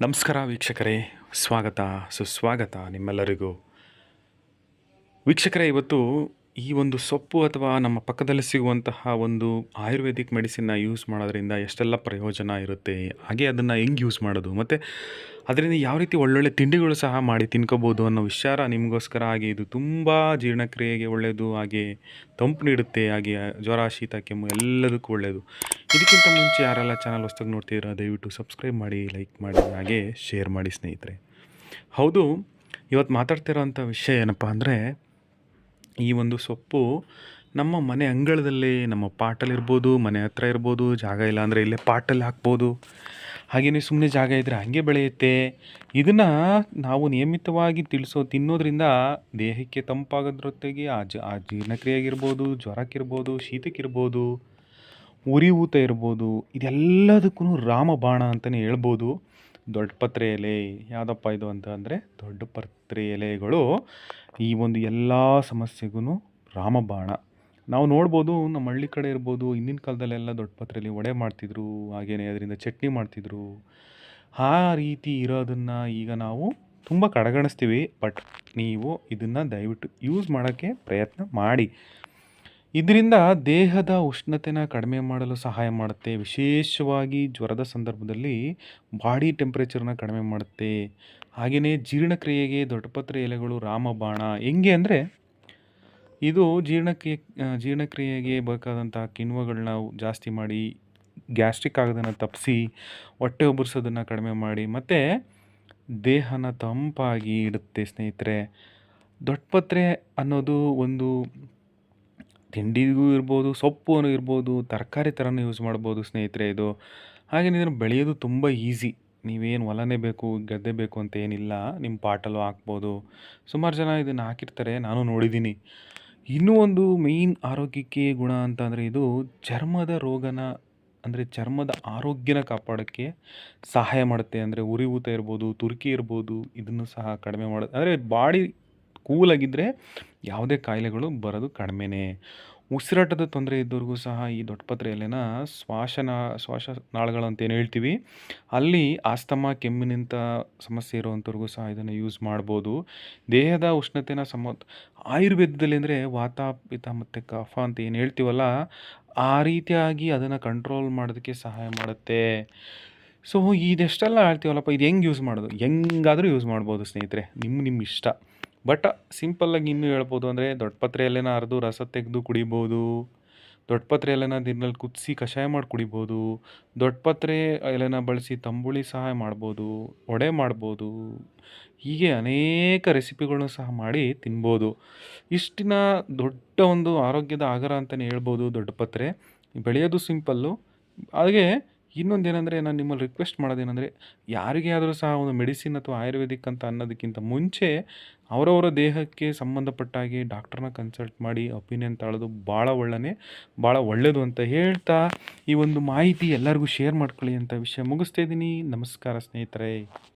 ನಮಸ್ಕಾರ ವೀಕ್ಷಕರೇ, ಸ್ವಾಗತ ಸುಸ್ವಾಗತ ನಿಮ್ಮೆಲ್ಲರಿಗೂ. ವೀಕ್ಷಕರೇ, ಇವತ್ತು ಈ ಒಂದು ಸೊಪ್ಪು ಅಥವಾ ನಮ್ಮ ಪಕ್ಕದಲ್ಲಿ ಸಿಗುವಂತಹ ಒಂದು ಆಯುರ್ವೇದಿಕ್ ಮೆಡಿಸಿನ್ನ ಯೂಸ್ ಮಾಡೋದ್ರಿಂದ ಎಷ್ಟೆಲ್ಲ ಪ್ರಯೋಜನ ಇರುತ್ತೆ, ಹಾಗೆ ಅದನ್ನು ಹೆಂಗೆ ಯೂಸ್ ಮಾಡೋದು ಮತ್ತು ಅದರಿಂದ ಯಾವ ರೀತಿ ಒಳ್ಳೊಳ್ಳೆ ತಿಂಡಿಗಳು ಸಹ ಮಾಡಿ ತಿನ್ಕೋಬೋದು ಅನ್ನೋ ವಿಚಾರ ನಿಮಗೋಸ್ಕರ. ಹಾಗೆ ಇದು ತುಂಬ ಜೀರ್ಣಕ್ರಿಯೆಗೆ ಒಳ್ಳೆಯದು, ಹಾಗೆ ತಂಪು ನೀಡುತ್ತೆ, ಹಾಗೆ ಜ್ವರ ಶೀತ ಕೆಮ್ಮು ಎಲ್ಲದಕ್ಕೂ ಒಳ್ಳೆಯದು. ಇದಕ್ಕಿಂತ ಮುಂಚೆ ಯಾರೆಲ್ಲ ಚಾನಲ್ ಹೊಸ್ದಾಗಿ ನೋಡ್ತಿದ್ದೀರಾ ದಯವಿಟ್ಟು ಸಬ್ಸ್ಕ್ರೈಬ್ ಮಾಡಿ, ಲೈಕ್ ಮಾಡಿ, ಹಾಗೆ ಶೇರ್ ಮಾಡಿ ಸ್ನೇಹಿತರೆ. ಹೌದು, ಇವತ್ತು ಮಾತಾಡ್ತಿರೋಂಥ ವಿಷಯ ಏನಪ್ಪ ಅಂದರೆ, ಈ ಒಂದು ಸೊಪ್ಪು ನಮ್ಮ ಮನೆ ಅಂಗಳದಲ್ಲಿ, ನಮ್ಮ ಪಾಟಲ್ಲಿರ್ಬೋದು, ಮನೆ ಹತ್ರ ಇರ್ಬೋದು, ಜಾಗ ಇಲ್ಲ ಅಂದರೆ ಇಲ್ಲೇ ಪಾಟಲ್ಲಿ ಹಾಕ್ಬೋದು. ಹಾಗೆಯೇ ಸುಮ್ಮನೆ ಜಾಗ ಇದ್ದರೆ ಹಾಗೆ ಬೆಳೆಯುತ್ತೆ. ಇದನ್ನು ನಾವು ನಿಯಮಿತವಾಗಿ ತಿನ್ನೋದ್ರಿಂದ ದೇಹಕ್ಕೆ ತಂಪಾಗೋದ್ರ ಜೊತೆಗೆ ಆ ಜೀರ್ಣಕ್ರಿಯೆಗಿರ್ಬೋದು, ಜ್ವರಕ್ಕಿರ್ಬೋದು, ಶೀತಕ್ಕಿರ್ಬೋದು, ಉರಿ ಊತ ಇರ್ಬೋದು, ಇದೆಲ್ಲದಕ್ಕೂ ರಾಮಬಾಣ ಅಂತಲೇ ಹೇಳ್ಬೋದು. ದೊಡ್ಡ ಪತ್ರೆ ಎಲೆ ಯಾವುದಪ್ಪ ಇದು ಅಂತ ಅಂದರೆ, ದೊಡ್ಡ ಪತ್ರೆ ಎಲೆಗಳು ಈ ಒಂದು ಎಲ್ಲ ಸಮಸ್ಯೆಗೂ ರಾಮಬಾಣ. ನಾವು ನೋಡ್ಬೋದು, ನಮ್ಮ ಹಳ್ಳಿ ಕಡೆ ಇರ್ಬೋದು, ಹಿಂದಿನ ಕಾಲದಲ್ಲೆಲ್ಲ ದೊಡ್ಡ ಪತ್ರೆಯಲ್ಲಿ ವಡೆ ಮಾಡ್ತಿದ್ರು, ಹಾಗೆಯೇ ಅದರಿಂದ ಚಟ್ನಿ ಮಾಡ್ತಿದ್ರು. ಆ ರೀತಿ ಇರೋದನ್ನು ಈಗ ನಾವು ತುಂಬ ಕಡೆಗಣಿಸ್ತೀವಿ. ಬಟ್ ನೀವು ಇದನ್ನು ದಯವಿಟ್ಟು ಯೂಸ್ ಮಾಡೋಕ್ಕೆ ಪ್ರಯತ್ನ ಮಾಡಿ. ಇದರಿಂದ ದೇಹದ ಉಷ್ಣತೆನ ಕಡಿಮೆ ಮಾಡಲು ಸಹಾಯ ಮಾಡುತ್ತೆ. ವಿಶೇಷವಾಗಿ ಜ್ವರದ ಸಂದರ್ಭದಲ್ಲಿ ಬಾಡಿ ಟೆಂಪ್ರೇಚರ್ನ ಕಡಿಮೆ ಮಾಡುತ್ತೆ. ಹಾಗೆಯೇ ಜೀರ್ಣಕ್ರಿಯೆಗೆ ದೊಡ್ಡಪತ್ರೆ ಎಲೆಗಳು ರಾಮಬಾಣ. ಹೆಂಗೆ ಅಂದರೆ, ಇದು ಜೀರ್ಣಕ್ರಿಯೆಗೆ ಬೇಕಾದಂಥ ಕಿಣ್ವಗಳನ್ನ ಜಾಸ್ತಿ ಮಾಡಿ, ಗ್ಯಾಸ್ಟ್ರಿಕ್ ಆಗೋದನ್ನು ತಪ್ಪಿಸಿ, ಹೊಟ್ಟೆ ಉಬ್ಬರಿಸೋದನ್ನು ಕಡಿಮೆ ಮಾಡಿ, ಮತ್ತು ದೇಹನ ತಂಪಾಗಿ ಇಡುತ್ತೆ ಸ್ನೇಹಿತರೆ. ದೊಡ್ಡಪತ್ರೆ ಅನ್ನೋದು ಒಂದು ತಿಂಡಿಗೂ ಇರ್ಬೋದು, ಸೊಪ್ಪು ಇರ್ಬೋದು, ತರಕಾರಿ ಥರನೂ ಯೂಸ್ ಮಾಡ್ಬೋದು ಸ್ನೇಹಿತರೆ ಇದು. ಹಾಗೆಯೇ ಇದನ್ನು ಬೆಳೆಯೋದು ತುಂಬ ಈಸಿ. ನೀವೇನು ಹೊಲನೇ ಬೇಕು, ಗದ್ದೆ ಬೇಕು ಅಂತ ಏನಿಲ್ಲ, ನಿಮ್ಮ ಪಾಟಲ್ಲೂ ಹಾಕ್ಬೋದು. ಸುಮಾರು ಜನ ಇದನ್ನು ಹಾಕಿರ್ತಾರೆ, ನಾನು ನೋಡಿದ್ದೀನಿ. ಇನ್ನೂ ಒಂದು ಮೇಯ್ನ್ ಆರೋಗ್ಯಕ್ಕೆ ಗುಣ ಅಂತ ಅಂದರೆ, ಇದು ಚರ್ಮದ ರೋಗನ ಅಂದರೆ ಚರ್ಮದ ಆರೋಗ್ಯನ ಕಾಪಾಡೋಕ್ಕೆ ಸಹಾಯ ಮಾಡುತ್ತೆ. ಅಂದರೆ ಉರಿ ಊತ ಇರ್ಬೋದು, ತುರ್ಕಿ ಇರ್ಬೋದು, ಇದನ್ನು ಸಹ ಕಡಿಮೆ ಮಾಡೋದು. ಅಂದರೆ ಬಾಡಿ ಕೂಲಾಗಿದ್ದರೆ ಯಾವುದೇ ಕಾಯಿಲೆಗಳು ಬರೋದು ಕಡಿಮೆನೇ. ಉಸಿರಾಟದ ತೊಂದರೆ ಇದ್ದವ್ರಿಗೂ ಸಹ ಈ ದೊಡ್ಡಪತ್ರೆ ಎಲೆನ ಶ್ವಾಸನಾಳಗಳು ಅಂತ ಏನು ಹೇಳ್ತೀವಿ, ಅಲ್ಲಿ ಆಸ್ತಮಾ ಕೆಮ್ಮಿನಿಂಥ ಸಮಸ್ಯೆ ಇರುವಂಥವ್ರಿಗೂ ಸಹ ಇದನ್ನು ಯೂಸ್ ಮಾಡ್ಬೋದು. ದೇಹದ ಉಷ್ಣತೆನ ಆಯುರ್ವೇದದಲ್ಲಿ ಅಂದರೆ ವಾತ ಪಿತ್ತ ಮತ್ತು ಕಫ ಅಂತ ಏನು ಹೇಳ್ತೀವಲ್ಲ, ಆ ರೀತಿಯಾಗಿ ಅದನ್ನು ಕಂಟ್ರೋಲ್ ಮಾಡೋದಕ್ಕೆ ಸಹಾಯ ಮಾಡುತ್ತೆ. ಸೊ ಇದೆಷ್ಟೆಲ್ಲ ಹೇಳ್ತೀವಲ್ಲಪ್ಪ, ಇದು ಹೆಂಗೆ ಯೂಸ್ ಮಾಡೋದು? ಹೆಂಗಾದರೂ ಯೂಸ್ ಮಾಡ್ಬೋದು ಸ್ನೇಹಿತರೆ, ನಿಮ್ಮ ಇಷ್ಟ. ಬಟ್ ಸಿಂಪಲ್ಲಾಗಿ ಇನ್ನೂ ಹೇಳ್ಬೋದು ಅಂದರೆ, ದೊಡ್ಡಪತ್ರೆ ಎಲೆನ ಅರೆದು ರಸ ತೆಗೆದು ಕುಡಿಬೋದು. ದೊಡ್ಡಪತ್ರೆ ಎಲೆನ ದಿನದಲ್ಲಿ ಕುದಿಸಿ ಕಷಾಯ ಮಾಡಿ ಕುಡಿಬೋದು. ದೊಡ್ಡಪತ್ರೆ ಎಲೆನ ಬಳಸಿ ತಂಬುಳಿ ಸಹ ಮಾಡ್ಬೋದು, ವಡೆ ಮಾಡ್ಬೋದು. ಹೀಗೆ ಅನೇಕ ರೆಸಿಪಿಗಳನ್ನೂ ಸಹ ಮಾಡಿ ತಿನ್ಬೋದು. ಇಷ್ಟಿನ ದೊಡ್ಡ ಒಂದು ಆರೋಗ್ಯದ ಆಗರ ಅಂತಲೇ ಹೇಳ್ಬೋದು ದೊಡ್ಡಪತ್ರೆ. ಬೆಳೆಯೋದು ಸಿಂಪಲ್ಲು. ಹಾಗೆ ಇನ್ನೊಂದೇನೆಂದರೆ, ನಾನು ನಿಮ್ಮಲ್ಲಿ ರಿಕ್ವೆಸ್ಟ್ ಮಾಡೋದೇನೆಂದರೆ, ಯಾರಿಗೇ ಆದರೂ ಸಹ ಒಂದು ಮೆಡಿಸಿನ್ ಅಥವಾ ಆಯುರ್ವೇದಿಕ್ ಅಂತ ಅನ್ನೋದಕ್ಕಿಂತ ಮುಂಚೆ ಅವರವರ ದೇಹಕ್ಕೆ ಸಂಬಂಧಪಟ್ಟ ಹಾಗೆ ಡಾಕ್ಟ್ರನ್ನ ಕನ್ಸಲ್ಟ್ ಮಾಡಿ ಒಪಿನಿಯನ್ ತಾಳೋದು ಭಾಳ ಒಳ್ಳೆಯದು ಅಂತ ಹೇಳ್ತಾ, ಈ ಒಂದು ಮಾಹಿತಿ ಎಲ್ಲರಿಗೂ ಶೇರ್ ಮಾಡ್ಕೊಳ್ಳಿ ಅಂತ ವಿಷಯ ಮುಗಿಸ್ತಾ ಇದ್ದೀನಿ. ನಮಸ್ಕಾರ ಸ್ನೇಹಿತರೆ.